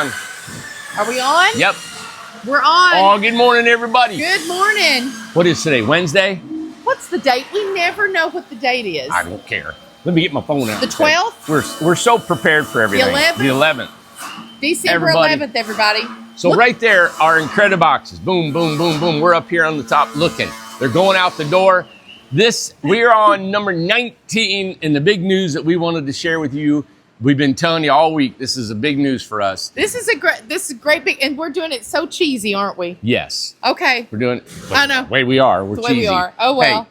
on. Are we on? Yep. We're on. Oh, good morning, everybody. Good morning. What is today, Wednesday? What's the date? We never know what the date is. I don't care. Let me get my phone out. The 12th? We're so prepared for everything. The 11th? December 11th, everybody. So Look. right there are Incrediboxes. Boxes. Boom, boom, boom, boom. We're up here on the top looking. They're going out the door. We're on number 19, and the big news that we wanted to share with you. We've been telling you all week, this is a big news for us. This is great big, and we're doing it so cheesy, aren't we? Yes. Okay. We're doing it. I know. The way we are. We're cheesy. The way we are. Oh, well. Hey,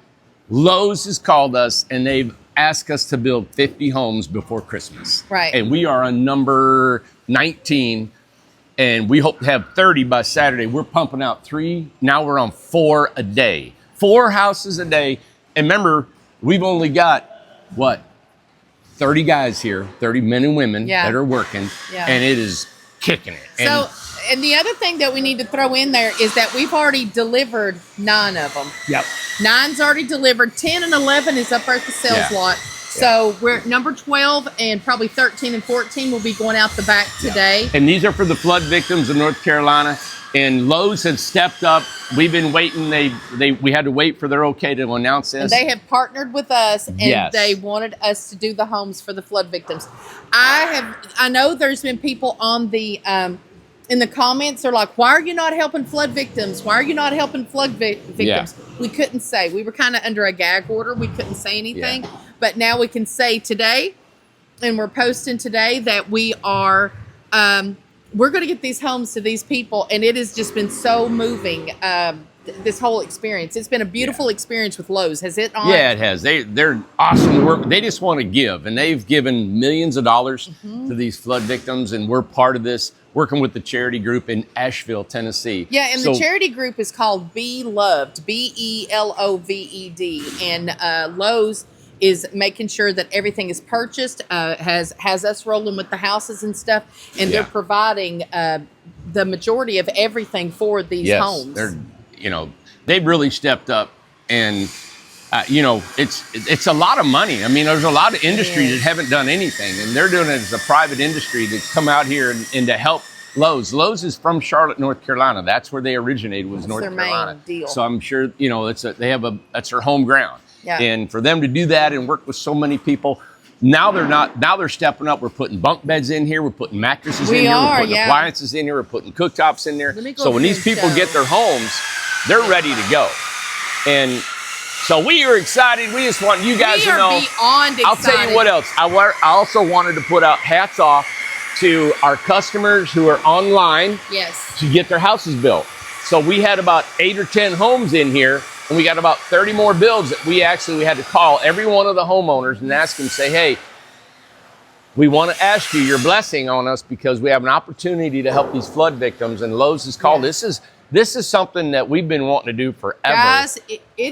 Lowe's has called us, and they've asked us to build 50 homes before Christmas. Right. And we are on number 19, and we hope to have 30 by Saturday. We're pumping out 3. Now we're on 4 a day. 4 houses a day. And remember, we've only got, 30 guys here, 30 men and women that are working, and it is kicking it. And the other thing that we need to throw in there is that we've already delivered 9 of them. Yep. 9's already delivered. 10 and 11 is up at the sales lot. So we're at number 12, and probably 13 and 14 will be going out the back today. And these are for the flood victims of North Carolina. And Lowe's has stepped up. We've been waiting. We had to wait for their okay to announce this. And they have partnered with us, and they wanted us to do the homes for the flood victims. I know there's been people on the in the comments. They're like, "Why are you not helping flood victims? Why are you not helping flood victims?" Yeah. We couldn't say. We were kind of under a gag order. We couldn't say anything. Yeah. But now we can say today, and we're posting today that we are. We're going to get these homes to these people, and it has just been so moving, this whole experience. It's been a beautiful experience with Lowe's. Has it not? Yeah, it has. They're awesome to work. They just want to give, and they've given millions of dollars to these flood victims, and we're part of this, working with the charity group in Asheville, Tennessee. Yeah, and the charity group is called Beloved, Beloved, and Lowe's is making sure that everything is purchased, has us rolling with the houses and stuff, and they're providing the majority of everything for these homes. They've really stepped up, and it's a lot of money. I mean, there's a lot of industries that haven't done anything, and they're doing it as a private industry to come out here and to help Lowe's. Lowe's is from Charlotte, North Carolina. That's where they originated, was North Carolina. Main deal. So I'm sure that's their home ground. Yeah. And for them to do that and work with so many people, now they're stepping up. We're putting bunk beds in here. We're putting mattresses in here. We're putting appliances in here. We're putting cooktops in there. So when these people get their homes, they're ready to go. And so we are excited. We just want you guys to know. We are beyond excited. I'll tell you what else. I also wanted to put out hats off to our customers who are online to get their houses built. So we had about 8 or 10 homes in here. And we got about 30 more builds that we had to call every one of the homeowners and ask them, say, hey, we want to ask you your blessing on us because we have an opportunity to help these flood victims. And Lowe's is called. This is something that we've been wanting to do forever. Guys,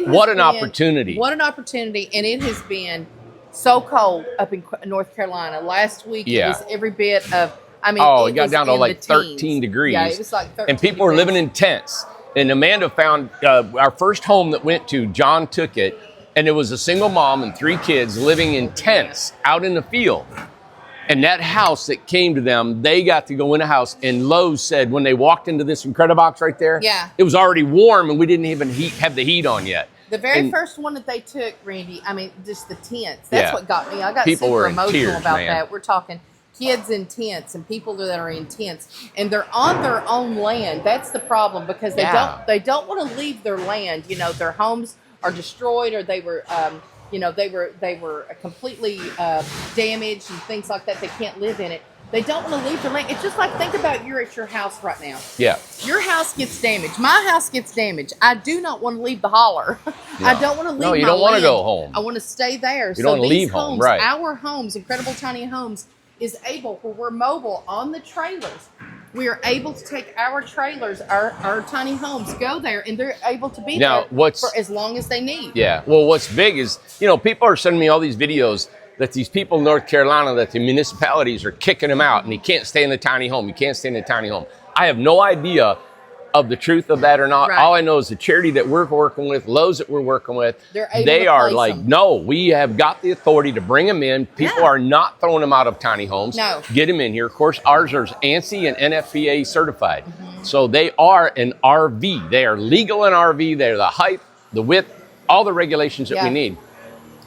what an opportunity. What an opportunity. And it has been so cold up in North Carolina. Last week it was every bit of, it got down to like 13 degrees. Yeah, it was like 13 And people were living in tents. And Amanda found our first home that went to, John took it, and it was a single mom and 3 kids living in tents out in the field. And that house that came to them, they got to go in a house, and Lowe's said when they walked into this Incredibox right there, it was already warm and we didn't even have the heat on yet. The very first one that they took, Randy, just the tents, that's what got me. I got super emotional about that. We're talking kids in tents and people that are in tents, and they're on their own land. That's the problem, because they don't want to leave their land. Their homes are destroyed, or they were they were completely damaged and things like that. They can't live in it. They don't want to leave their land. It's just like, think about you're at your house right now. Yeah. Your house gets damaged. My house gets damaged. I do not want to leave the holler. No. I don't want to leave my land. No, you don't want to go home. I want to stay there. You don't want to leave home, right. Our homes, Incredible Tiny Homes, is able, where we're mobile on the trailers, we are able to take our trailers, our tiny homes, go there, and they're able to be there for as long as they need. Yeah. Well, what's big is, people are sending me all these videos that these people in North Carolina, that the municipalities are kicking them out, and you can't stay in the tiny home. You can't stay in the tiny home. I have no idea of the truth of that or not. Right. All I know is the charity that we're working with, Lowe's that we're working with, they are like, them. no, we have got the authority to bring them in. People are not throwing them out of tiny homes. No. Get them in here. Of course, ours are ANSI and NFPA certified. So they are an RV. They are legal in RV. They're the height, the width, all the regulations that we need.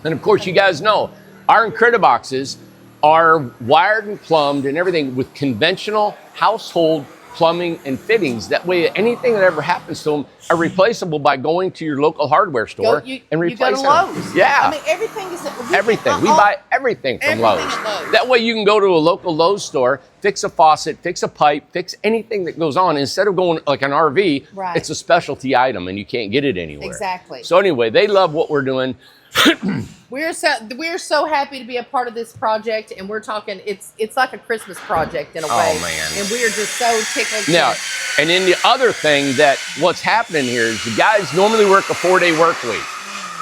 And of course, you guys know, our Incrediboxes are wired and plumbed and everything with conventional household plumbing and fittings. That way, anything that ever happens to them are replaceable by going to your local hardware store and replacing them. Lowe's. Yeah. I mean, everything is... Everything. We buy everything from Lowe's. That way you can go to a local Lowe's store, fix a faucet, fix a pipe, fix anything that goes on. Instead of going like an RV, it's a specialty item and you can't get it anywhere. Exactly. So anyway, they love what we're doing. We're so happy to be a part of this project, and we're talking it's like a Christmas project in a way. Oh man! And we are just so tickled. Now, and then the other thing that what's happening here is the guys normally work a 4-day work week.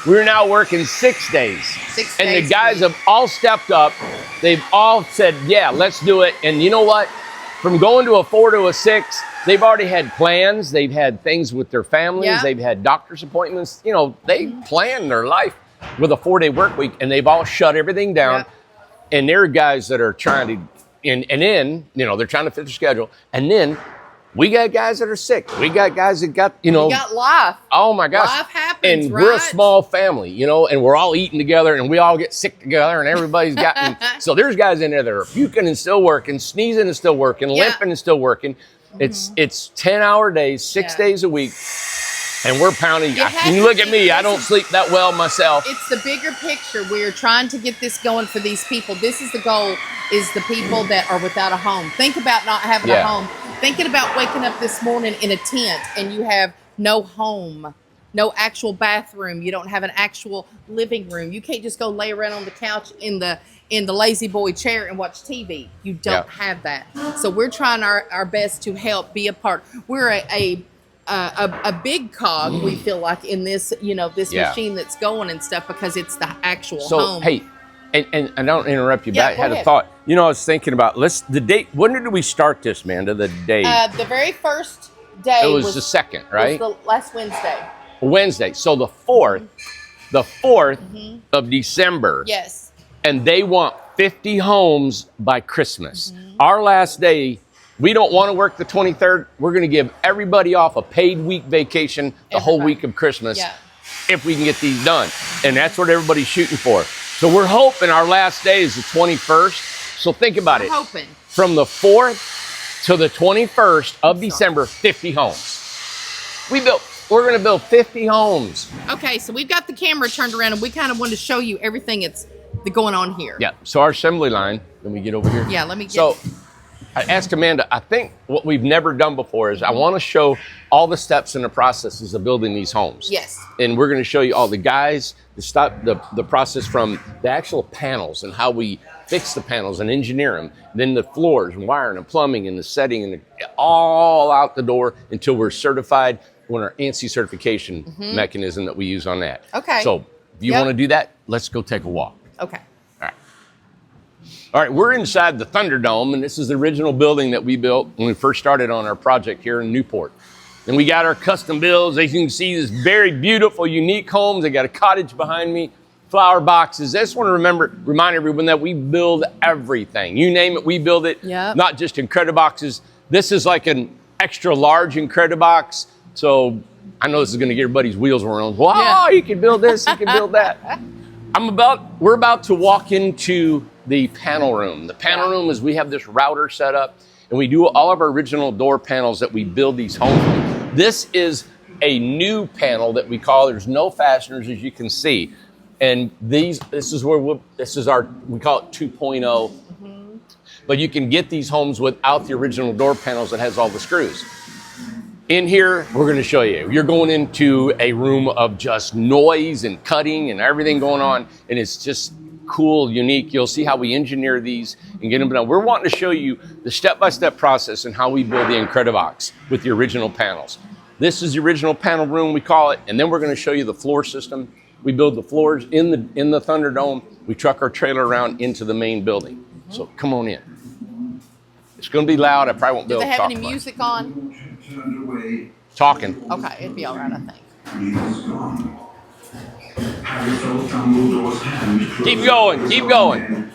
We're now working 6 days. 6 days. And the guys have all stepped up. They've all said, "Yeah, let's do it." And you know what? From going to a 4 to a 6, they've already had plans. They've had things with their families. Yeah. They've had doctor's appointments. You know, they plan their life with a 4-day work week, and they've all shut everything down. Yep. And there are guys that are trying to, and then, you know, they're trying to fit their schedule. And then we got guys that are sick. We got guys that got, you know. We got life. Oh my gosh. Life happens, and we're a small family, you know, and we're all eating together and we all get sick together and everybody's gotten. So there's guys in there that are puking and still working, sneezing and still working, limping and still working. It's 10-hour days, 6 days a week. And we're pounding. You look at me, I don't sleep that well myself. It's the bigger picture. We're trying to get this going for these people. This is the goal, is the people that are without a home. Think about not having a home. Thinking about waking up this morning in a tent and you have no home, no actual bathroom. You don't have an actual living room. You can't just go lay around on the couch in the lazy boy chair and watch TV. You don't have that. So we're trying our best to help be a part. We're a big cog, we feel like, in this, you know, this machine that's going and stuff, because it's the actual home. Hey, and I don't interrupt you, but I had a thought. You know, I was thinking about the date. When did we start this, Amanda? The day? The very first day. It was the 2nd, right? Was the last Wednesday. Wednesday. So the 4th, of December. Yes. And they want 50 homes by Christmas. Our last day. We don't want to work the 23rd. We're going to give everybody off a paid week vacation the whole week of Christmas if we can get these done. And that's what everybody's shooting for. So we're hoping our last day is the 21st. So think about it. Hoping. From the 4th to the 21st of December, 50 homes. We're going to build 50 homes. Okay, so we've got the camera turned around, and we kind of wanted to show you everything that's going on here. Yeah, so our assembly line, let me get over here. Yeah, let me get... So, I asked Amanda, I think what we've never done before is I want to show all the steps and the processes of building these homes. Yes. And we're going to show you all the guys, the process from the actual panels and how we fix the panels and engineer them, then the floors and wiring and plumbing and the setting and all out the door until we're certified on our ANSI certification mechanism that we use on that. Okay. So if you want to do that, let's go take a walk. Okay. All right, we're inside the Thunderdome, and this is the original building that we built when we first started on our project here in Newport. And we got our custom builds. As you can see, this very beautiful, unique homes. I got a cottage behind me, flower boxes. I just want to remind everyone that we build everything. You name it, we build it. Yep. Not just Incrediboxes. This is like an extra large Incredibox. So I know this is going to get everybody's wheels around. Wow, you can build this, you can build that. We're about to walk into the panel room. The panel room is, we have this router set up, and we do all of our original door panels that we build these homes with. This is a new panel that we call, there's no fasteners, as you can see. And we call it 2.0. But you can get these homes without the original door panels that has all the screws. In here, we're going to show you. You're going into a room of just noise and cutting and everything going on, and it's just cool, unique. You'll see how we engineer these and get them done. We're wanting to show you the step-by-step process and how we build the Incredibox with the original panels. This is the original panel room, we call it, and then we're going to show you the floor system. We build the floors in the Thunderdome. We truck our trailer around into the main building. So come on in. It's going to be loud. I probably won't be able to talk. Do they have any music on? Talking. Okay, it'd be all right, I think. Keep going, keep going.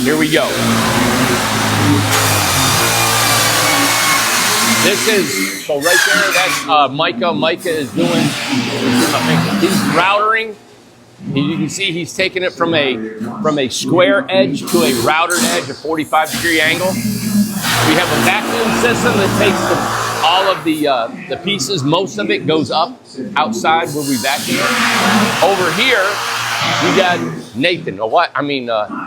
Here we go. This is, so right there, that's Micah. Micah is doing, he's routering. You can see he's taking it from a square edge to a routered edge, a 45-degree angle. We have a vacuum system that takes all of the pieces. Most of it goes up outside where we vacuum it. Over here, we got Nathan.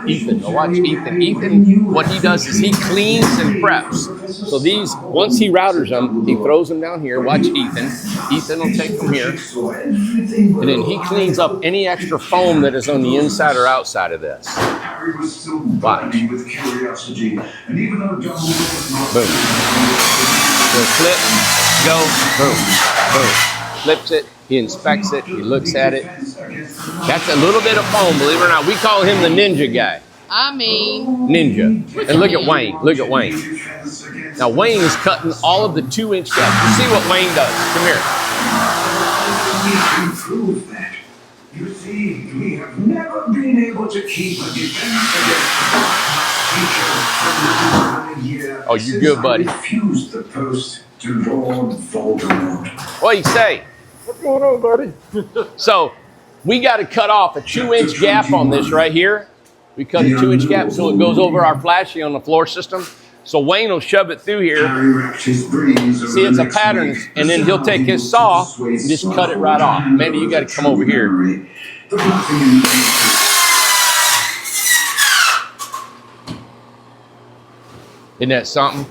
Ethan. Watch Ethan. Ethan, what he does is he cleans and preps. So these, once he routers them, he throws them down here. Watch Ethan. Ethan will take them here. And then he cleans up any extra foam that is on the inside or outside of this. Watch. Boom. So flip, go, boom, boom. Flips it, he inspects it, he looks at it. That's a little bit of foam, believe it or not. We call him the ninja guy. Ninja. And look at Wayne, look at Wayne. Now Wayne is cutting all of the 2-inch gaps. You see what Wayne does. Come here. You see, we have never been able to keep a defense against Oh, you're good, buddy. Refused the post to Lord Voldemort. What do you say? What's going on, buddy? So we got to cut off a 2-inch gap on this right here. We cut a 2-inch gap so it goes over our flashing on the floor system. So Wayne will shove it through here. See, it's a pattern, and then he'll take his saw and just cut it right off. Mandy, you got to come over here. Isn't that something?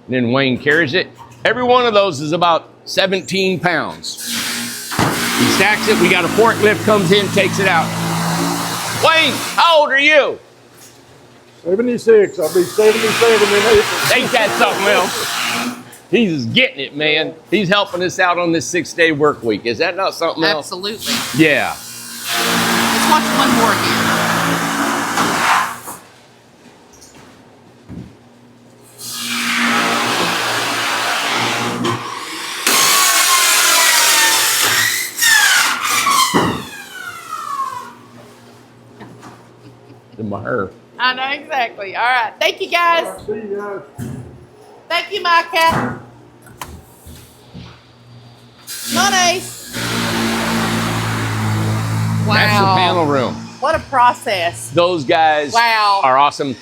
And then Wayne carries it. Every one of those is about 17 pounds. He stacks it. We got a forklift comes in, takes it out. Wayne, how old are you? 76. I'll be 77 in April. Ain't that something else? He's getting it, man. He's helping us out on this 6-day work week. Is that not something else? Absolutely. Yeah. Let's watch one more here. In my hair. I know exactly. All right. Thank you, guys. See you guys. Thank you, Micah. Come on, Ace. Wow. That's the panel room. What a process. Those guys are awesome.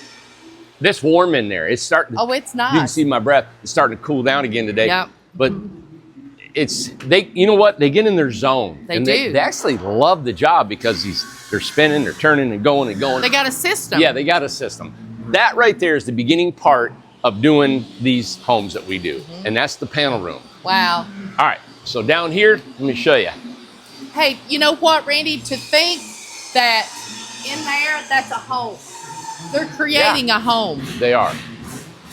This warm in there. It's starting. Oh, it's nice. You can see my breath. It's starting to cool down again today. Yep. But you know what? They get in their zone. They and do. They actually love the job because they're spinning, they're turning and going and going. They got a system. Yeah, they got a system. That right there is the beginning part of doing these homes that we do. And that's the panel room. Wow. All right, so down here, let me show you. Hey, you know what, Randy? To think that in there, that's a home. They're creating a home. They are.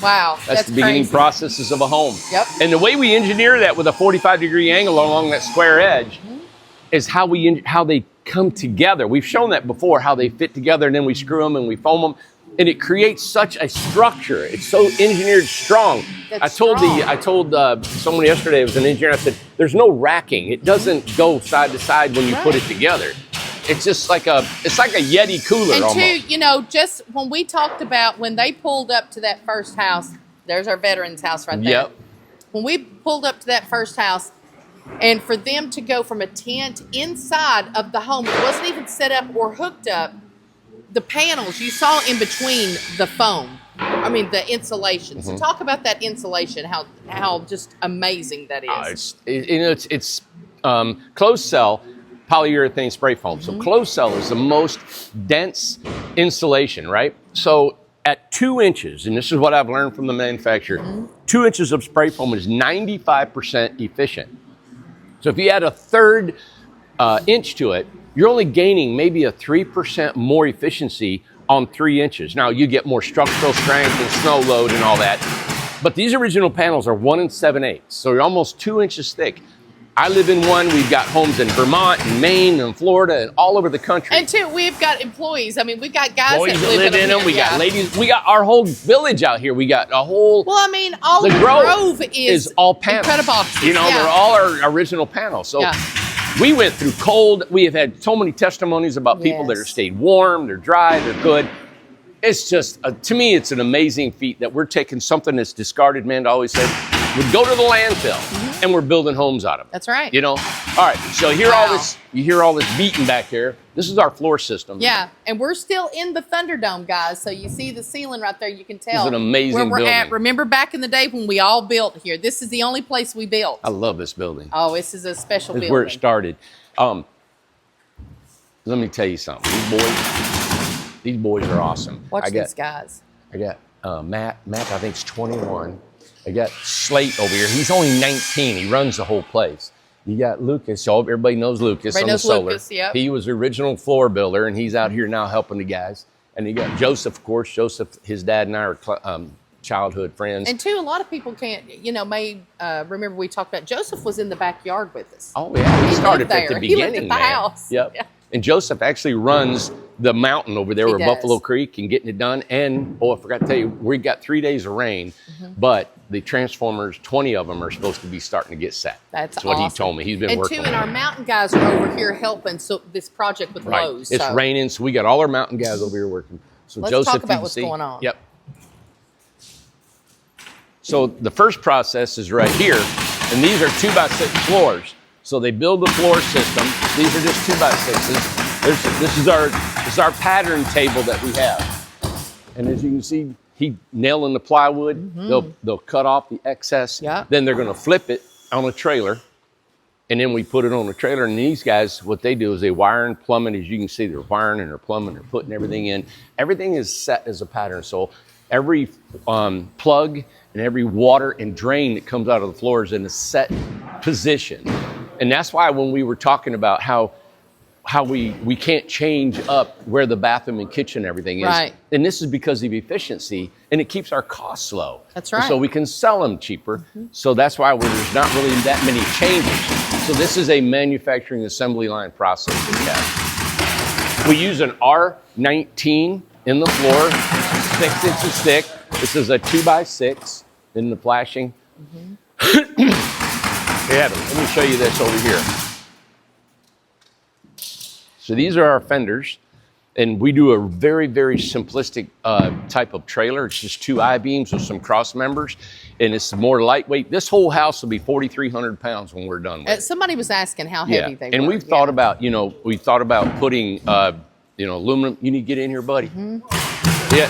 Wow, That's the beginning crazy. processes of a home. Yep. And the way we engineer that with a 45-degree angle along that square edge is how they come together. We've shown that before, how they fit together, and then we screw them and we foam them, and it creates such a structure. It's so engineered strong. I told someone yesterday, it was an engineer, I said, there's no racking. It doesn't go side to side when you put it together. It's just like a Yeti cooler and almost. two, just when we talked about when they pulled up to that first house, there's our veterans house right there. Yep. When we pulled up to that first house, and for them to go from a tent inside of the home, it wasn't even set up or hooked up. The panels you saw in between the foam, the insulation. So talk about that insulation, how just amazing that is. It's closed cell polyurethane spray foam. So closed cell is the most dense insulation, right? So at 2 inches, and this is what I've learned from the manufacturer, 2 inches of spray foam is 95% efficient. So if you add a third inch to it, you're only gaining maybe a 3% more efficiency on 3 inches. Now you get more structural strength and snow load and all that. But these original panels are 1 7/8, so you're almost 2 inches thick. I live in one. We've got homes in Vermont and Maine and Florida and all over the country. And two, we've got employees. I mean, we've got guys Employees that live in them. Here, We got ladies. We got our whole village out here. We got a whole. Well, I mean, all the of Grove is all panels. Incredible. You know, they're all our original panels. So we went through cold. We have had so many testimonies about people that are stayed warm, they're dry, they're good. It's just, to me, it's an amazing feat that we're taking something that's discarded. Amanda always said, would go to the landfill, and we're building homes out of it. That's right. You know? All right, so you hear all this beating back here. This is our floor system. Yeah, and we're still in the Thunderdome, guys. So you see the ceiling right there. You can tell. It's an amazing where we're building. at. Remember back in the day when we all built here? This is the only place we built. I love this building. Oh, this is a special building. It's where it started. Let me tell you something. These boys are awesome. Watch these guys. I got Matt. Matt, I think, is 21. I got Slate over here. He's only 19. He runs the whole place. You got Lucas. So everybody knows Lucas on the solar. Lucas, yep. He was the original floor builder, and he's out here now helping the guys. And you got Joseph, of course. Joseph, his dad and I are childhood friends. And two, a lot of people can't, remember we talked about Joseph was in the backyard with us. Oh, yeah. He started at the beginning. He lived at the house. Yep. Yeah. And Joseph actually runs the mountain over there where Buffalo Creek and getting it done. And, I forgot to tell you, we got 3 days of rain, but the transformers, 20 of them are supposed to be starting to get set. That's what he told me. He's been working on it. And our mountain guys are over here helping this project with Lowe. It's raining, so we got all our mountain guys over here working. So let's Joseph, talk about what's going on. Yep. So the first process is right here, and these are 2x6 floors. So they build the floor system. These are just 2x6s. This is our pattern table that we have. And as you can see, he nailing the plywood. They'll cut off the excess. Yeah. Then they're going to flip it on a trailer. And then we put it on a trailer. And these guys, what they do is they wire and plumb it. As you can see, they're wiring and they're plumbing. They're putting everything in. Everything is set as a pattern. So every plug and every water and drain that comes out of the floor is in a set position. And that's why when we were talking about how we can't change up where the bathroom and kitchen and everything is. Right. And this is because of efficiency, and it keeps our costs low. That's right. So we can sell them cheaper. So that's why there's not really that many changes. So this is a manufacturing assembly line process that we have. We use an R19 in the floor, 6 inches thick. This is a 2x6 in the flashing. Yeah, let me show you this over here. So these are our fenders, and we do a very, very simplistic type of trailer. It's just 2 I-beams with some cross members, and it's more lightweight. This whole house will be 4,300 pounds when we're done with it. Somebody was asking how heavy they were. And we've thought about, putting, aluminum. You need to get in here, buddy. Yeah,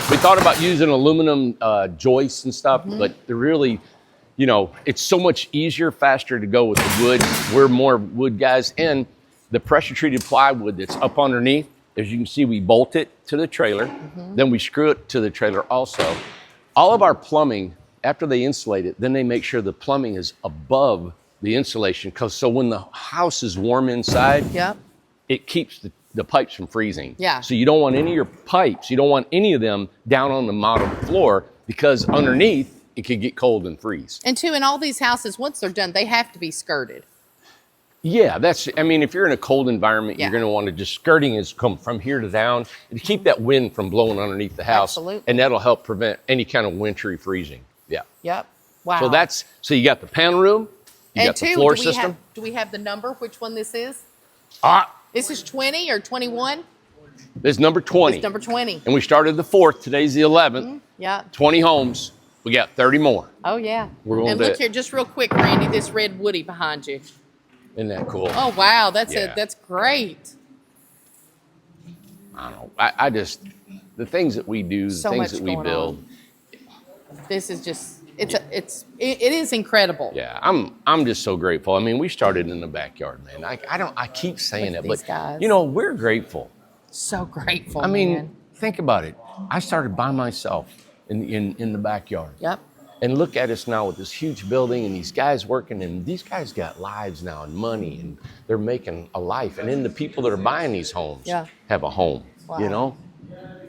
we thought about using aluminum joists and stuff, but they're really, it's so much easier, faster to go with the wood. We're more wood guys, and the pressure-treated plywood that's up underneath, as you can see, we bolt it to the trailer. Then we screw it to the trailer also. All of our plumbing, after they insulate it, then they make sure the plumbing is above the insulation, so when the house is warm inside, it keeps the pipes from freezing. Yeah. So you don't want any of your pipes, you don't want any of them down on the model floor, because underneath, it could get cold and freeze. And two, in all these houses, once they're done, they have to be skirted. Yeah, if you're in a cold environment, you're going to want to just skirting is come from here to down to keep that wind from blowing underneath the house. Absolutely. And that'll help prevent any kind of wintry freezing. Yeah. Yep. Wow. So you got the panel room, you got the floor system. Do we have the number, which one this is? This is 20 or 21? This is number 20. It's number 20. And we started the 4th. Today's the 11th. Yeah. 20 homes. We got 30 more. Oh, yeah. We're going and look here, just real quick, Randy, this red woody behind you. Isn't that cool? Oh, wow. That's great. I don't know. I just, the things that we do, the things that we build. This is just, it is incredible. Yeah, I'm just so grateful. We started in the backyard, man. I keep saying it, but guys. We're grateful. So grateful. Man. Think about it. I started by myself in the backyard. Yep. And look at us now with this huge building and these guys working, and these guys got lives now and money, and they're making a life. And then the people that are buying these homes have a home, Wow.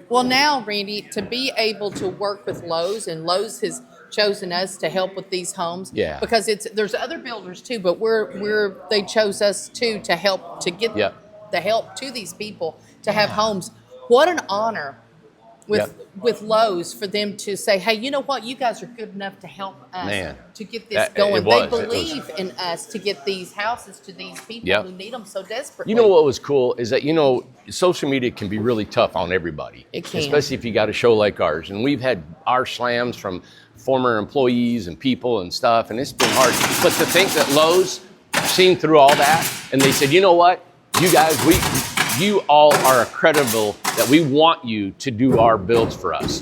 Well, now, Randy, to be able to work with Lowe's, and Lowe's has chosen us to help with these homes. Yeah. Because there's other builders too, but they chose us too to help to get the help to these people to have homes. What an honor with Lowe's for them to say, hey, you know what? You guys are good enough to help us to get this going. They believe in us to get these houses to these people who need them so desperately. You know what was cool is that, social media can be really tough on everybody. It can. Especially if you got a show like ours. And we've had our slams from former employees and people and stuff, and it's been hard. But to think that Lowe's seen through all that, and they said, you know what? You guys, you all are credible that we want you to do our builds for us,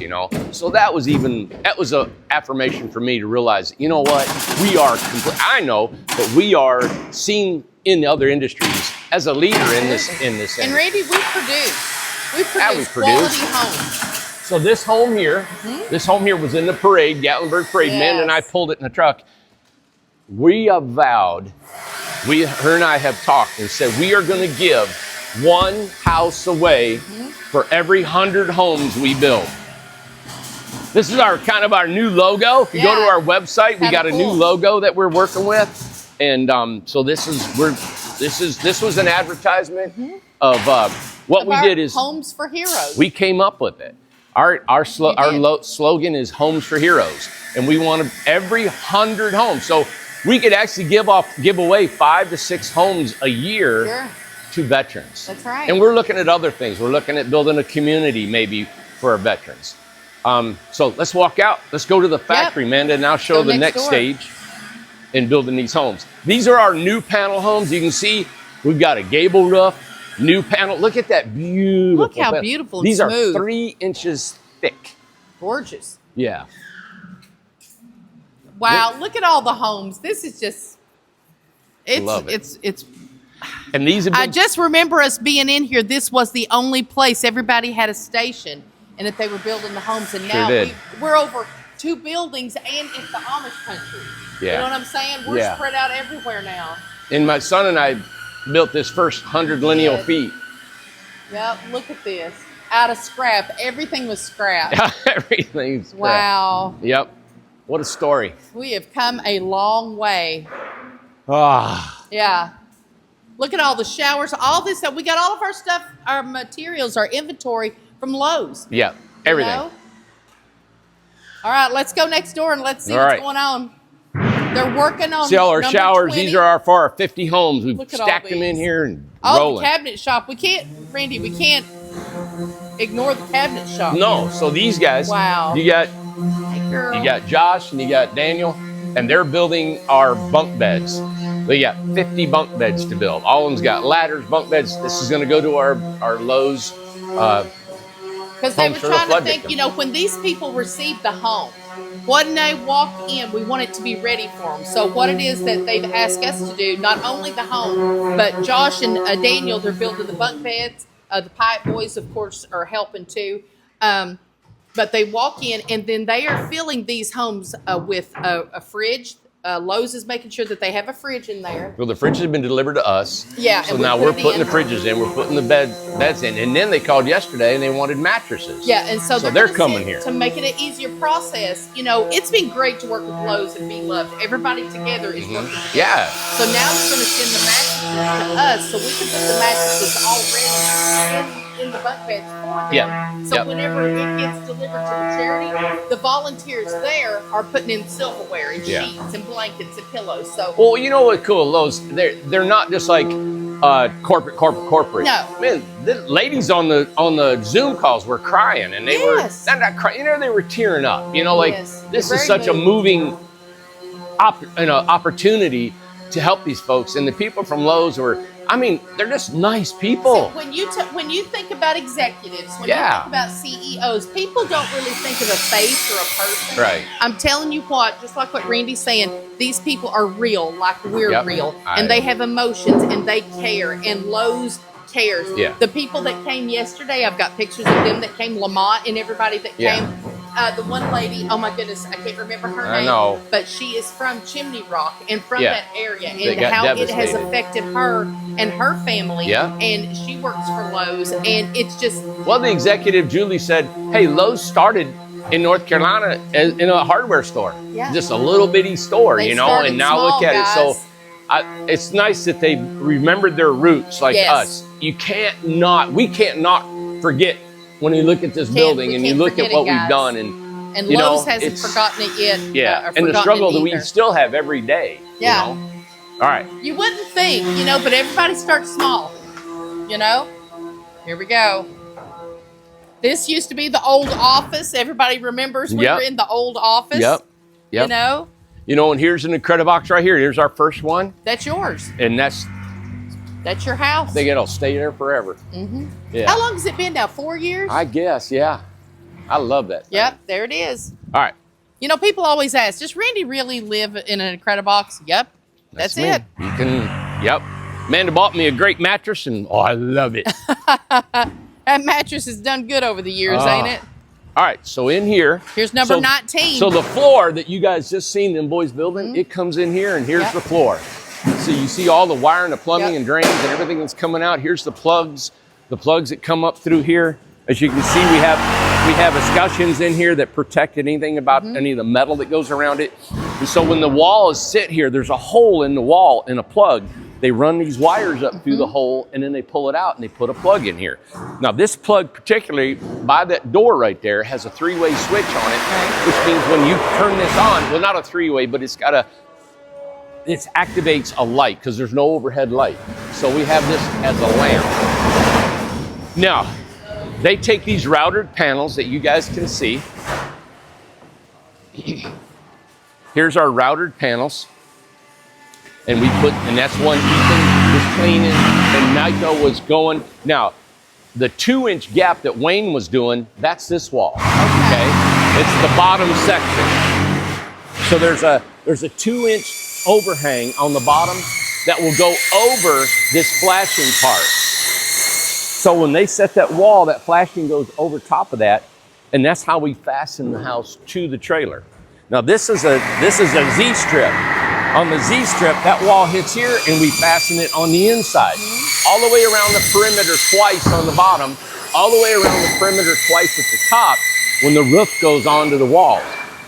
So that was a affirmation for me to realize, you know what, I know that we are seen in other industries as a leader in this industry. And Randy, we produce quality homes. So this home here, was in the parade, Gatlinburg Parade. Man and I pulled it in the truck. We have vowed, her and I have talked and said we are going to give one house away for every 100 homes we build. This is our new logo. If you go to our website, we got a new logo that we're working with, and so this was an advertisement of what we did is Homes for Heroes. We came up with it. Our slogan is Homes for Heroes, and we want every 100 homes. So we could actually give away 5 to 6 homes a year to veterans. That's right. And we're looking at other things. We're looking at building a community maybe for our veterans. So let's walk out. Let's go to the factory, Amanda, and I'll show the next stage in building these homes. These are our new panel homes. You can see we've got a gable roof, new panel. Look at that beautiful Look how beautiful and These smooth. are 3 inches thick. Gorgeous. Yeah. Wow, look at all the homes. This is just, Love it. it's. And these have been, I just remember us being in here. This was the only place everybody had a station, and that they were building the homes. And now we're over 2 buildings, and it's the Amish country. Yeah. You know what I'm saying? We're spread out everywhere now. And my son and I built this first 100 lineal feet. Yep, look at this. Out of scrap. Everything was scrap. Everything's scrap. Wow. Yep. What a story. We have come a long way. Ah. Yeah. Look at all the showers, all this stuff. We got all of our stuff, our materials, our inventory from Lowe's. Yeah, everything. All right, let's go next door and let's see what's going on. They're working on. See all our showers. 20. These are for our 50 homes. We've stacked them in here and rolling. The cabinet shop. We can't ignore the cabinet shop. No. So these guys. Wow. You got Josh and you got Daniel, and they're building our bunk beds. We got 50 bunk beds to build. All of them's got ladders, bunk beds. This is going to go to our Lowe's. Because they were trying to think, when these people receive the home, when they walk in, we want it to be ready for them. So what it is that they've asked us to do, not only the home, but Josh and Daniel, they're building the bunk beds. The pipe boys, of course, are helping too. But they walk in, and then they are filling these homes with a fridge. Lowe's is making sure that they have a fridge in there. Well, the fridges have been delivered to us. Yeah. So now we're putting the fridges in. We're putting the beds in. And then they called yesterday and they wanted mattresses. Yeah, and so they're coming here. To make it an easier process. It's been great to work with Lowe's and Be Loved. Everybody together is working together. Yeah. So now they're going to send the mattresses to us so we can put the mattresses already in the bunk beds for them. Yeah. So whenever it gets delivered to the charity, the volunteers there are putting in silverware and sheets and blankets and pillows. So well, you know what cool, Lowe's, they're not just like corporate. No. Man, the ladies on the Zoom calls were crying, and they were not crying, they were tearing up. This is such a moving opportunity to help these folks, and the people from Lowe's they're just nice people. So when you think about executives, when you think about CEOs, people don't really think of a face or a person. Right. I'm telling you what, just like what Randy's saying, these people are real, like we're real, and they have emotions and they care, and Lowe's cares. Yeah. The people that came yesterday, I've got pictures of them that came, Lamont and everybody that came. The one lady, oh my goodness, I can't remember her name. I know. But she is from Chimney Rock and from that area, and how it has affected her and her family. Yeah. And she works for Lowe's, and it's just. Well, the executive, Julie, said, hey, Lowe's started in North Carolina in a hardware store. Yeah. Just a little bitty store, They you know, started and now small, look at guys. it. So it's nice that they remembered their roots like us. You can't not, we can't not forget when you look at this building and you look at what we've done. And you Lowe's know, hasn't forgotten it yet. Yeah, and the struggle that we still have every day. Yeah. You know? All right. You wouldn't think, you know, but everybody starts small, you know? Here we go. This used to be the old office. Everybody remembers we were in the old office. Yep. You know? You know, and here's an Incredibox right here. Here's our first one. That's yours. And that's your house. I think it'll stay there forever. Mm-hmm. Yeah. How long has it been now? 4 years? I guess, yeah. I love that thing. Yep, there it is. All right. You know, people always ask, does Randy really live in an Incredibox? Yep. That's me. it. You can, yep. Amanda bought me a great mattress, and I love it. That mattress has done good over the years, ain't it? All right, so in here. Here's number 19. So the floor that you guys just seen them boys building, it comes in here, and here's the floor. So you see all the wiring, the plumbing and drains and everything that's coming out. Here's the plugs that come up through here. As you can see, we have escutcheons in here that protect anything about any of the metal that goes around it. And so when the wall is sit here, there's a hole in the wall in a plug. They run these wires up through the hole, and then they pull it out and they put a plug in here. Now this plug, particularly by that door right there, has a 3-way switch on it, which means when you turn this on, well, not a 3-way, but it activates a light because there's no overhead light. So we have this as a lamp. Now, they take these routed panels that you guys can see. Here's our routed panels. And that's one Ethan was cleaning and Nico was going. Now, the 2-inch gap that Wayne was doing, that's this wall, okay? It's the bottom section. So there's a 2-inch overhang on the bottom that will go over this flashing part. So when they set that wall, that flashing goes over top of that, and that's how we fasten the house to the trailer. Now this is a Z-strip. On the Z-strip, that wall hits here, and we fasten it on the inside. All the way around the perimeter twice on the bottom, all the way around the perimeter twice at the top when the roof goes onto the walls.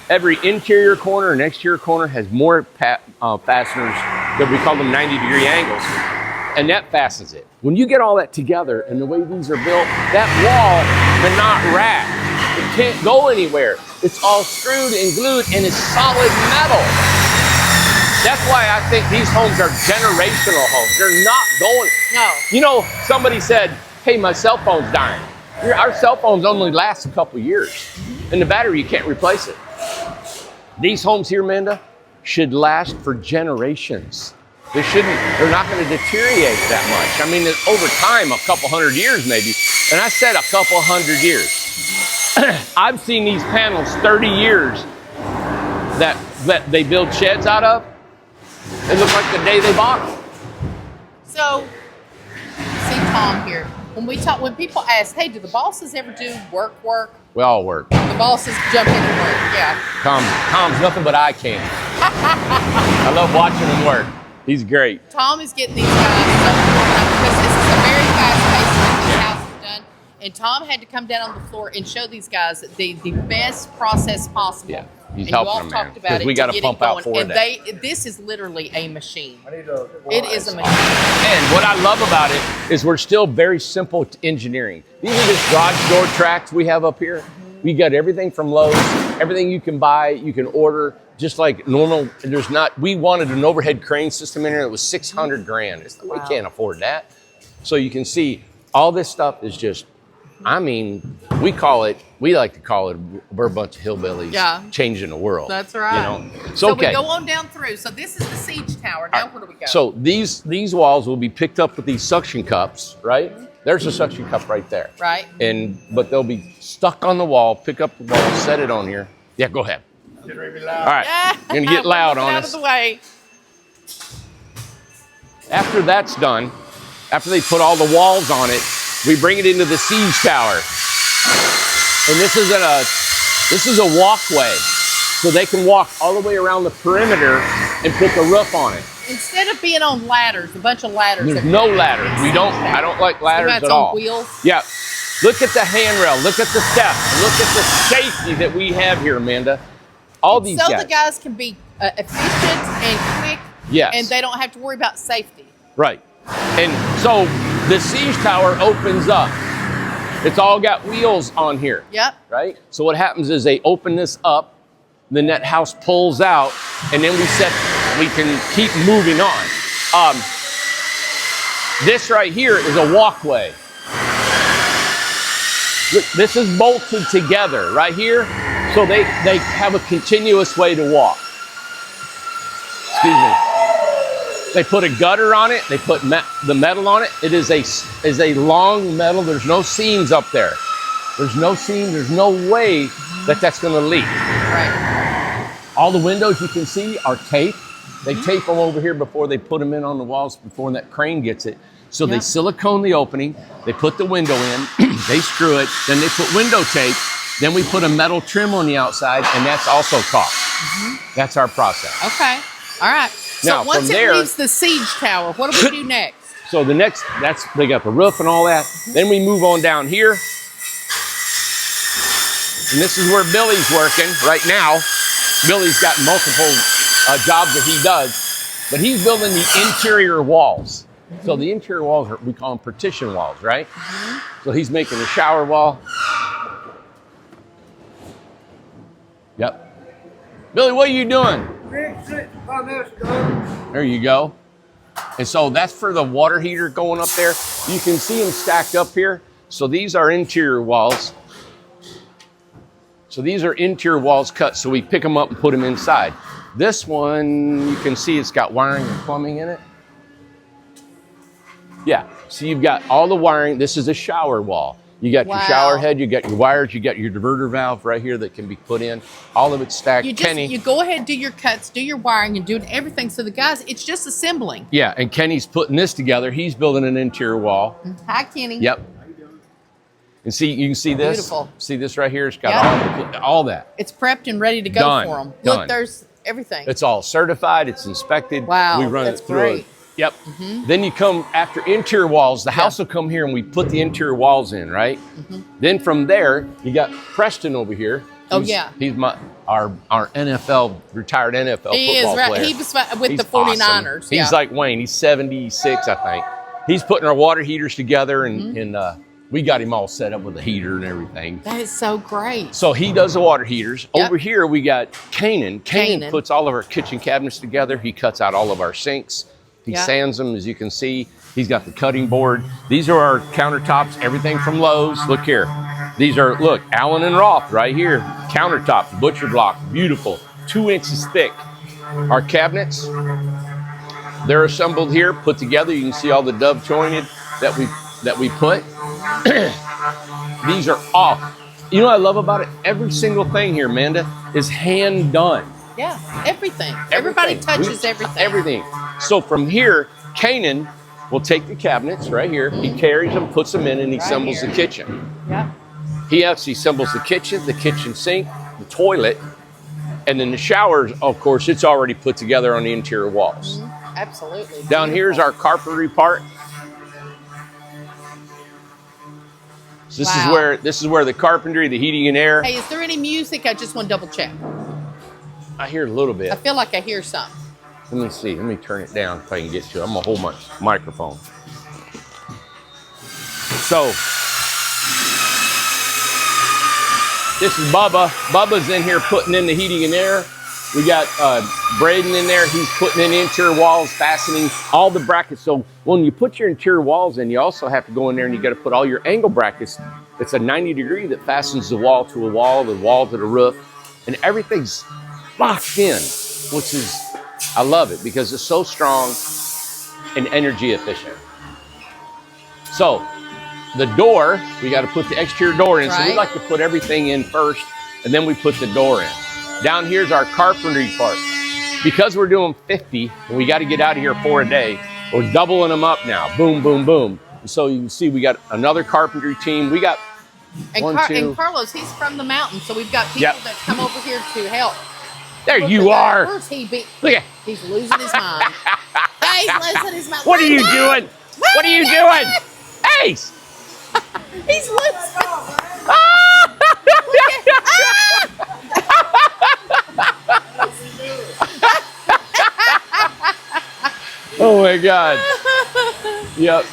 Every interior corner and exterior corner has more fasteners that we call them 90-degree angles, and that fastens it. When you get all that together and the way these are built, that wall cannot rack. It can't go anywhere. It's all screwed and glued, and it's solid metal. That's why I think these homes are generational homes. They're not going. No. You know, somebody said, hey, my cell phone's dying. Our cell phones only last a couple years, and the battery, you can't replace it. These homes here, Amanda, should last for generations. They're not going to deteriorate that much. I mean, over time, a couple hundred years maybe, and I said a couple hundred years. I've seen these panels 30 years that they build sheds out of. It looks like the day they bought them. So, see Tom here. When people ask, hey, do the bosses ever do work? We all work. The bosses jump in and work, yeah. Tom's nothing but eye candy. I love watching him work. He's great. Tom is getting these guys because this is a very fast pace that this house is done. And Tom had to come down on the floor and show these guys the best process possible. Yeah. He's and you helping all them, talked man. about it. We got to pump out 4 days. This is literally a machine. It is a machine. And what I love about it is we're still very simple engineering. These are just garage door tracks we have up here. We got everything from Lowe's, everything you can buy, you can order, just like normal. We wanted an overhead crane system in here that was $600,000. We can't afford that. So you can see all this stuff is just, I mean, we like to call it, we're a bunch of hillbillies changing the world. That's right. You know? So we go on down through. So this is the siege tower. Now where do we go? So these walls will be picked up with these suction cups, right? There's a suction cup right there. Right. But they'll be stuck on the wall, pick up the wall, set it on here. Yeah, go ahead. Get ready to be loud. All right, you're gonna get loud on us. Out of the way. After that's done, after they put all the walls on it, we bring it into the siege tower. And this is a walkway. So they can walk all the way around the perimeter and put the roof on it. Instead of being on ladders, a bunch of ladders. There's no ladders. I don't like ladders at all. On wheels? Yeah. Look at the handrail. Look at the steps. Look at the safety that we have here, Amanda. All these guys. So the guys can be efficient and quick. Yes. And they don't have to worry about safety. Right. And so the siege tower opens up. It's all got wheels on here. Yep. Right? So what happens is they open this up, then that house pulls out, and then we can keep moving on. This right here is a walkway. Look, this is bolted together right here, so they have a continuous way to walk. Excuse me. They put a gutter on it. They put the metal on it. It is a long metal. There's no seams up there. There's no seam. There's no way that's going to leak. Right. All the windows you can see are taped. They tape them over here before they put them in on the walls before that crane gets it. So they silicone the opening. They put the window in. They screw it. Then they put window tape. Then we put a metal trim on the outside, and that's also caulked. That's our process. Okay. All right. So Now, once from it there, leaves the siege tower, what do we do next? So the next, they got the roof and all that. Then we move on down here. And this is where Billy's working right now. Billy's got multiple jobs that he does, but he's building the interior walls. So the interior walls, we call them partition walls, right? So he's making a shower wall. Yep. Billy, what are you doing? There you go. And so that's for the water heater going up there. You can see them stacked up here. So these are interior walls. So these are interior walls cut. So we pick them up and put them inside. This one, you can see it's got wiring and plumbing in it. Yeah, so you've got all the wiring. This is a shower wall. You got your shower head, you got your wires, you got your diverter valve right here that can be put in. All of it's stacked. You go ahead, do your cuts, do your wiring, and do everything. So the guys, it's just assembling. Yeah, and Kenny's putting this together. He's building an interior wall. Hi, Kenny. Yep. And see, you can see this. Beautiful. See this right here? It's got all that. It's prepped and ready to go for them. Look, there's everything. It's all certified. It's inspected. Wow, we run that's it through great. Yep. Then you come after interior walls. The house will come here and we put the interior walls in, right? Then from there, you got Preston over here. He's our NFL retired NFL football player. He was with the 49ers. Awesome. He's like Wayne. He's 76, I think. He's putting our water heaters together, and we got him all set up with a heater and everything. That is so great. So he does the water heaters. Over here, we got Canaan. Canaan puts all of our kitchen cabinets together. He cuts out all of our sinks. He sands them, as you can see. He's got the cutting board. These are our countertops, everything from Lowe's. Look here. These are, look, Allen and Roth right here. Countertops, butcher block, beautiful, 2 inches thick. Our cabinets, they're assembled here, put together. You can see all the dove jointed that we put. These are all, you know what I love about it? Every single thing here, Amanda, is hand done. Yeah, everything. Everybody touches everything. Everything. So from here, Canaan will take the cabinets right here. He carries them, puts them in, and he assembles the kitchen. Yep. He actually assembles the kitchen sink, the toilet, and then the showers, of course, it's already put together on the interior walls. Absolutely. Down here is our carpentry part. So this is where the carpentry, the heating and air. Hey, is there any music? I just want to double check. I hear a little bit. I feel like I hear something. Let me see. Let me turn it down if I can get to it. I'm going to hold my microphone. So, this is Bubba. Bubba's in here putting in the heating and air. We got Braden in there. He's putting in interior walls, fastening all the brackets. So when you put your interior walls in, you also have to go in there and you got to put all your angle brackets. It's a 90-degree that fastens the wall to a wall, the wall to the roof, and everything's locked in, which is, I love it because it's so strong and energy efficient. So the door, we got to put the exterior door in. So we like to put everything in first and then we put the door in. Down here's our carpentry part. Because we're doing 50 and we got to get out of here 4 a day, we're doubling them up now. Boom, boom, boom. And so you can see we got another carpentry team. We got and Carlos, he's from the mountain, so we've got people that come over here to help. There you are. Where's he be? Look at. He's losing his mind. Hey, he's losing his mind. What are you doing? What are you doing? Hey! He's loose. Oh my God. Yep.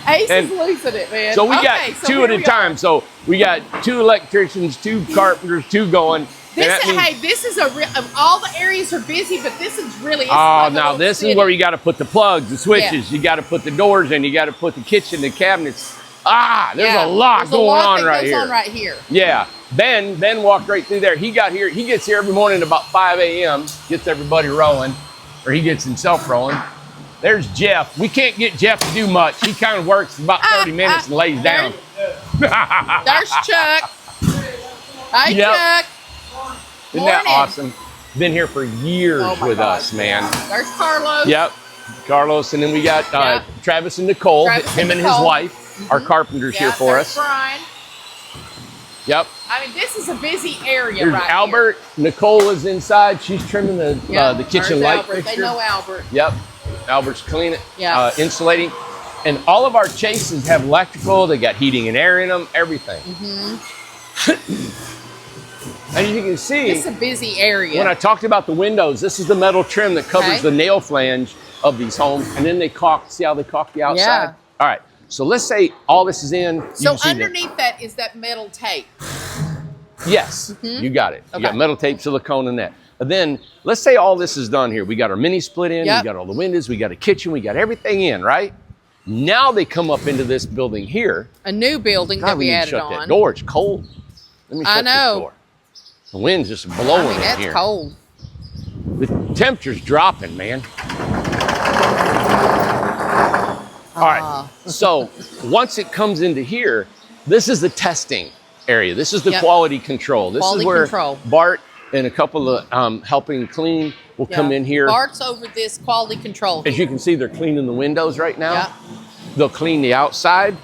Ace is losing it, man. So we got two at a time. So we got 2 electricians, 2 carpenters, 2 going. This is a real. All the areas are busy, but this is really. Oh, now this is where you got to put the plugs, the switches. Yeah. You got to put the doors in. You got to put the kitchen, the cabinets. There's a lot going on right here. Yeah. Ben walked right through there. He got here. He gets here every morning about 5 a.m. Gets everybody rolling, or he gets himself rolling. There's Jeff. We can't get Jeff to do much. He kind of works about 30 minutes and lays down. There's Chuck. Hi, Chuck. Isn't that awesome? Been here for years with us, man. There's Carlos. Yep. Carlos. And then we got Travis and Nicole, him and his wife, our carpenters here for us. Brian. Yep. I mean, this is a busy area Here's right Albert. Here. Nicole is inside. She's trimming the kitchen light fixture. They know Albert. Yep. Albert's cleaning, insulating. And all of our chases have electrical. They got heating and air in them, everything. As you can see, it's a busy area. When I talked about the windows, this is the metal trim that covers the nail flange of these homes. And then they caulk, see how they caulk the outside? Yeah. All right. So let's say all this is in. So underneath that is that metal tape. Yes, you got it. You got metal tape, silicone, and that. And then let's say all this is done here. We got our mini split in, we got all the windows, we got a kitchen, we got everything in, right? Now they come up into this building here. A new building that we added on. Shut that door. It's cold. Let me shut this door. The wind's just blowing in here. That's cold. The temperature's dropping, man. All right. So once it comes into here, this is the testing area. This is the quality control. This is where Bart and a couple of helping clean will come in here. Bart's over this quality control. As you can see, they're cleaning the windows right now. They'll clean the outside.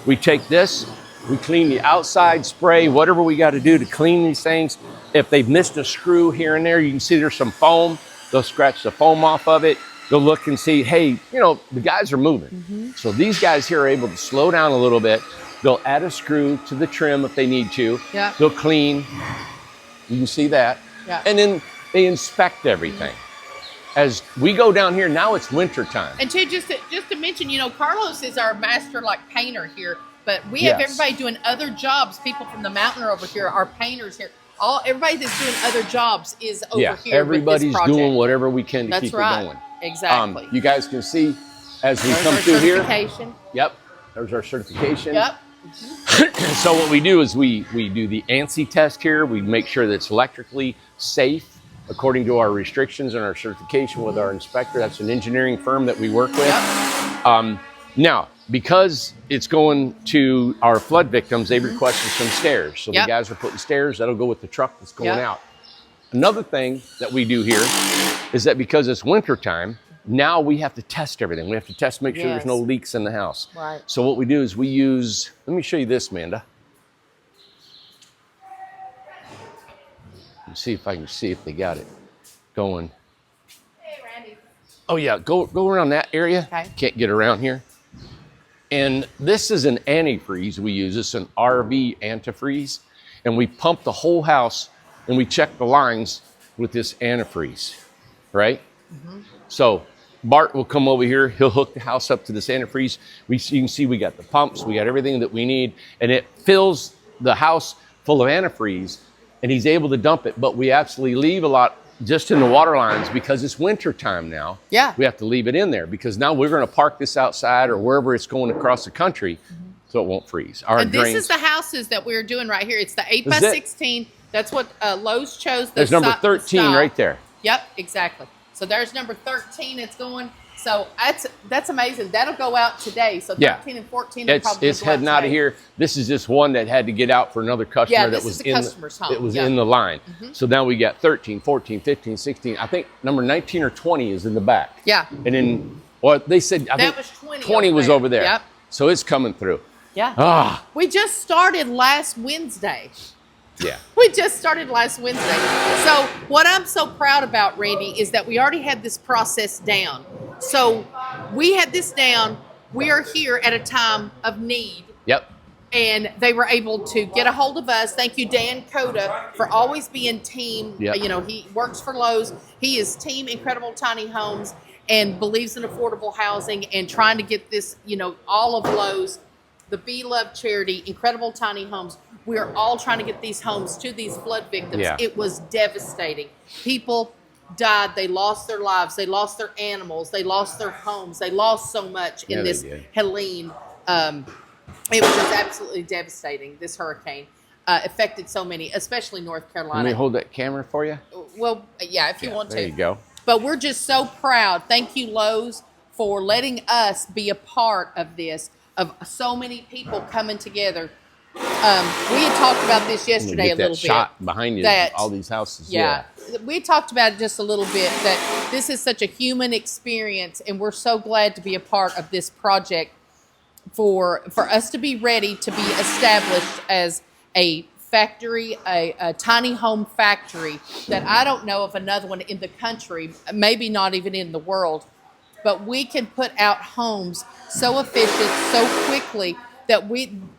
We take this, we clean the outside, spray, whatever we got to do to clean these things. If they've missed a screw here and there, you can see there's some foam. They'll scratch the foam off of it. They'll look and see, hey, you know, the guys are moving. So these guys here are able to slow down a little bit. They'll add a screw to the trim if they need to. They'll clean. You can see that. And then they inspect everything. As we go down here, now it's winter time. And just to mention, you know, Carlos is our master painter here, but we have everybody doing other jobs. People from the mountain are over here, our painters here. Everybody that's doing other jobs is over here. Everybody's doing whatever we can to keep it going. Exactly. You guys can see as we come through here. Yep. There's our certification. Yep. So what we do is we do the ANSI test here. We make sure that it's electrically safe according to our restrictions and our certification with our inspector. That's an engineering firm that we work with. Now, because it's going to our flood victims, they requested some stairs. So the guys are putting stairs. That'll go with the truck that's going out. Another thing that we do here is that because it's winter time, now we have to test everything. We have to test, make sure there's no leaks in the house. So what we do is we use, let me show you this, Amanda. Let's see if I can see if they got it going. Hey, Randy. Oh yeah, go around that area. Can't get around here. And this is an antifreeze we use. It's an RV antifreeze. And we pump the whole house and we check the lines with this antifreeze, right? So Bart will come over here. He'll hook the house up to this antifreeze. You can see we got the pumps. We got everything that we need. And it fills the house full of antifreeze. And he's able to dump it. But we absolutely leave a lot just in the water lines because it's winter time now. We have to leave it in there because now we're going to park this outside or wherever it's going across the country so it won't freeze. And this is the houses that we're doing right here. It's the 8x16. That's what Lowe's chose. There's number 13 right there. Yep, exactly. So there's number 13. It's going. So that's amazing. That'll go out today. So 13 and 14 will probably it's heading out of here. This is just one that had to get out for another customer that was in the line. So now we got 13, 14, 15, 16. I think number 19 or 20 is in the back. And then they said I think 20 was over there. So it's coming through. We just started last Wednesday. We just started last Wednesday. So what I'm so proud about, Randy, is that we already had this process down. So we had this down we are here at a time of need. Yep. And they were able to get a hold of us. Thank you, Dan Coda, for always being team. Yep. You know, he works for Lowe's. He is team Incredible Tiny Homes and believes in affordable housing and trying to get this, you know, all of Lowe's, the Be Loved charity, Incredible Tiny Homes. We are all trying to get these homes to these flood victims. Yeah. It was devastating. People died. They lost their lives. They lost their animals. They lost their homes. They lost so much in this Helene. It was just absolutely devastating. This hurricane affected so many, especially North Carolina. Let me hold that camera for you. Well, yeah, if you want to. There you go. But we're just so proud. Thank you, Lowe's, for letting us be a part of this, of so many people coming together. We had talked about this yesterday a little bit. Shot behind you, all these houses. Yeah, we talked about it just a little bit, that this is such a human experience, and we're so glad to be a part of this project for us to be ready to be established as a factory, a tiny home factory that I don't know of another one in the country, maybe not even in the world, but we can put out homes so efficient, so quickly, that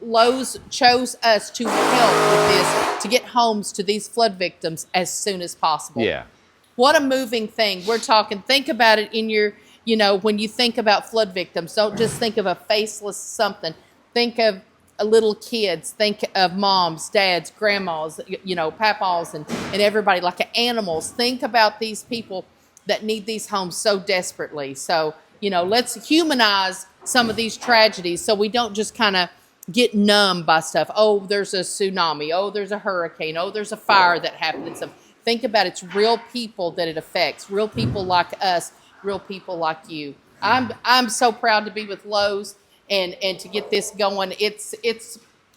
Lowe's chose us to help with this, to get homes to these flood victims as soon as possible. Yeah. What a moving thing. We're talking, think about it in your, you know, when you think about flood victims, don't just think of a faceless something. Think of little kids. Think of moms, dads, grandmas, you know, papaws, and everybody, like animals. Think about these people that need these homes so desperately. So, you know, let's humanize some of these tragedies so we don't just kind of get numb by stuff. Oh, there's a tsunami. Oh, there's a hurricane. Oh, there's a fire that happened. Think about it's real people that it affects, real people like us, real people like you. I'm so proud to be with Lowe's and to get this going.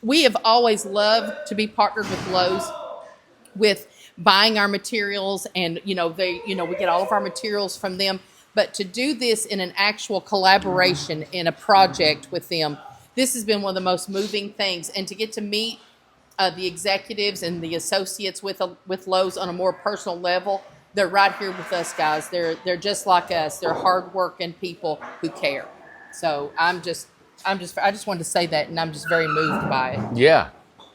We have always loved to be partnered with Lowe's with buying our materials, and we get all of our materials from them. But to do this in an actual collaboration in a project with them, this has been one of the most moving things. And to get to meet the executives and the associates with Lowe's on a more personal level, they're right here with us, guys. They're just like us. They're hardworking people who care. So I just wanted to say that, and I'm just very moved by it. Yeah.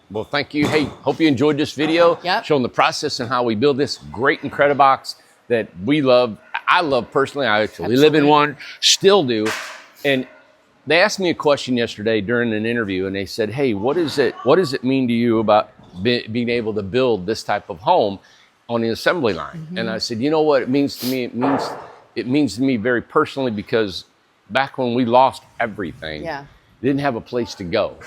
Well, thank you. Hey, hope you enjoyed this video. Yep. Showing the process and how we build this great Incredibox that we love. I love personally. I actually live in one, still do. And they asked me a question yesterday during an interview, and they said, "Hey, what does it mean to you about being able to build this type of home on the assembly line?" Mm-hmm. And I said, "You know what it means to me? It means to me very personally, because back when we lost everything, I didn't have a place to go.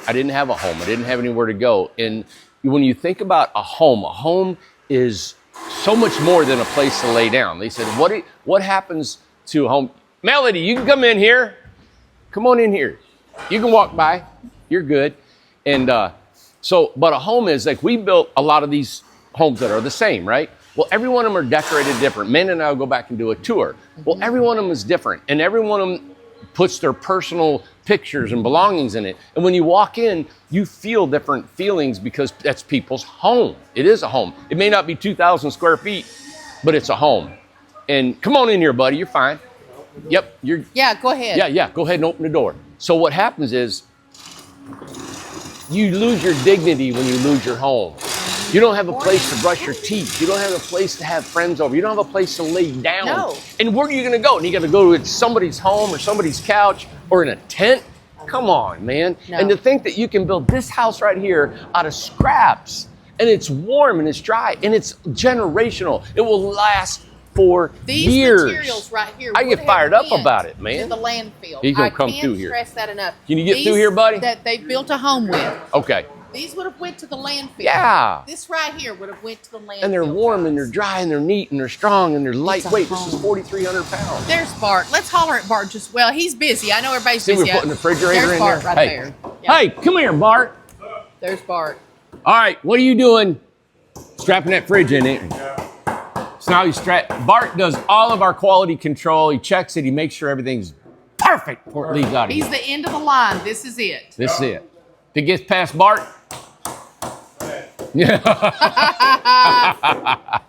I didn't have a home. I didn't have anywhere to go. And when you think about a home is so much more than a place to lay down." They said, what happens to a home? Melody, you can come in here. Come on in here. You can walk by. You're good. And but a home is like, we built a lot of these homes that are the same, right? Well, every one of them are decorated different. Men and I will go back and do a tour. Well, every one of them is different. And every one of them puts their personal pictures and belongings in it. And when you walk in, you feel different feelings because that's people's home. It is a home. It may not be 2,000 square feet, but it's a home. And come on in here, buddy. You're fine. Yep. Yeah, go ahead. Yeah. Go ahead and open the door. So what happens is you lose your dignity when you lose your home. You don't have a place to brush your teeth. You don't have a place to have friends over. You don't have a place to lay down. No. And where are you going to go? And you got to go to somebody's home or somebody's couch or in a tent? Come on, man. No. And to think that you can build this house right here out of scraps, and it's warm and it's dry and it's generational. It will last for years. These materials right here, I get fired up about it, man. To the landfill. He's going to come through here. I can't stress that enough. Can you get through here, buddy? That they built a home with. Okay. These would have went to the landfill. Yeah. This right here would have went to the landfill. And they're warm and they're dry and they're neat and they're strong and they're lightweight. This is 4,300 pounds. There's Bart. Let's holler at Bart. He's busy. I know everybody's busy. See, we're putting the refrigerator There's in Bart there. Right there. Yep. Hey, come here, Bart. There's Bart. All right, what are you doing? Strapping that fridge in it. So now Bart does all of our quality control. He checks it. He makes sure everything's perfect before it leaves out of here. He's the end of the line. This is it. This is it. If it gets past Bart.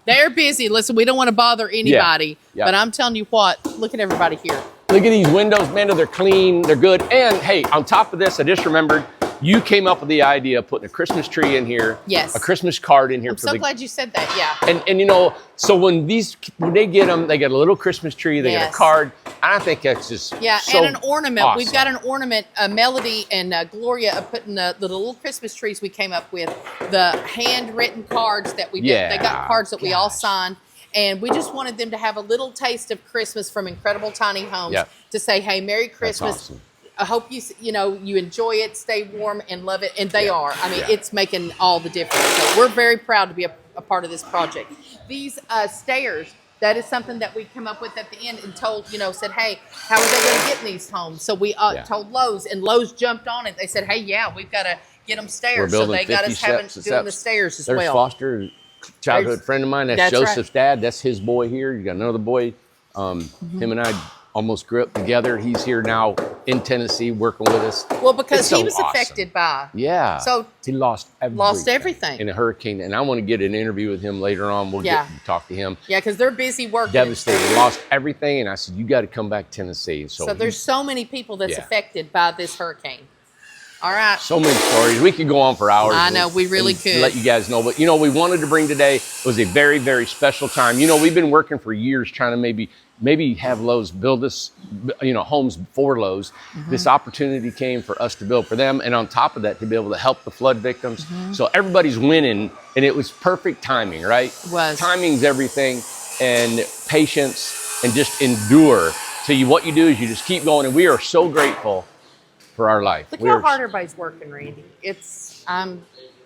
They're busy. Listen, we don't want to bother anybody, but I'm telling you what, look at everybody here. Look at these windows, man, they're clean, they're good. And hey, on top of this, I just remembered, you came up with the idea of putting a Christmas tree in here. Yes. A Christmas card in here. I'm so glad you said that, yeah. And you know, so when they get them, they get a little Christmas tree, they get a card. I think that's just so and an ornament. Awesome. We've got an ornament, Melody and Gloria are putting the little Christmas trees we came up with, the handwritten cards that we did. They got cards that we all signed. And we just wanted them to have a little taste of Christmas from Incredible Tiny Homes to say, hey, Merry Christmas. That's awesome. I hope you enjoy it, stay warm, and love it. And they are. I mean, it's making all the difference. So we're very proud to be a part of this project. These stairs, that is something that we come up with at the end and told, said, hey, how are they going to get in these homes? So we told Lowe's, and Lowe's jumped on it. They said, hey, yeah, we've got to get them stairs. So they got us doing the stairs as well. There's Foster, childhood friend of mine. That's Joseph's dad. That's his boy here. You got another boy. Him and I almost grew up together. He's here now in Tennessee working with us. Well, because he was affected by. Yeah. So he lost everything in a hurricane. And I want to get an interview with him later on. We'll get to talk to him. Yeah, because they're busy working. Devastated. Lost everything. And I said, you got to come back to Tennessee. So there's so many people that's affected by this hurricane. All right. So many stories. We could go on for hours. I know, we really could. Let you guys know. But, we wanted to bring today was a very, very special time. We've been working for years trying to maybe have Lowe's build us, homes for Lowe's. This opportunity came for us to build for them. And on top of that, to be able to help the flood victims. So everybody's winning. And it was perfect timing, right? It was. Timing's everything. And patience and just endure. So what you do is you just keep going. And we are so grateful for our life. Look how hard everybody's working, Randy.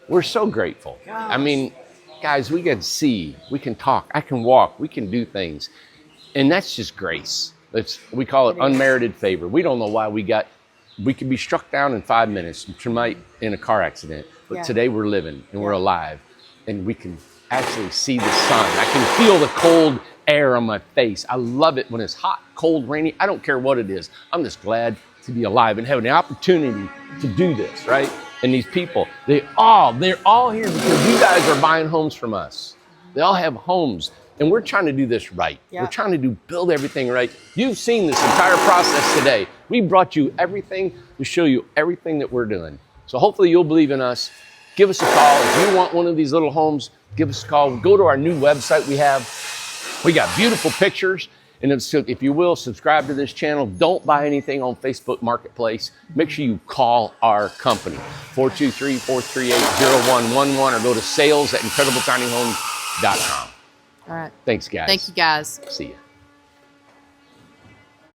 We're so grateful. Gosh. I mean, guys, we can see, we can talk, I can walk, we can do things. And that's just grace. We call it unmerited favor. We don't know why we could be struck down in 5 minutes tonight in a car accident. But today we're living and we're alive. And we can actually see the sun. I can feel the cold air on my face. I love it when it's hot, cold, rainy. I don't care what it is. I'm just glad to be alive and having the opportunity to do this, right? And these people, they're all here because you guys are buying homes from us. They all have homes, and we're trying to do this right. We're trying to build everything right. You've seen this entire process today. We brought you everything to show you everything that we're doing. So hopefully you'll believe in us. Give us a call. If you want one of these little homes, give us a call. Go to our new website we have. We got beautiful pictures. And if you will, subscribe to this channel. Don't buy anything on Facebook Marketplace. Make sure you call our company, 423-438-0111, or go to sales@incredibletinyhomes.com. All right. Thanks, guys. Thank you, guys. See ya.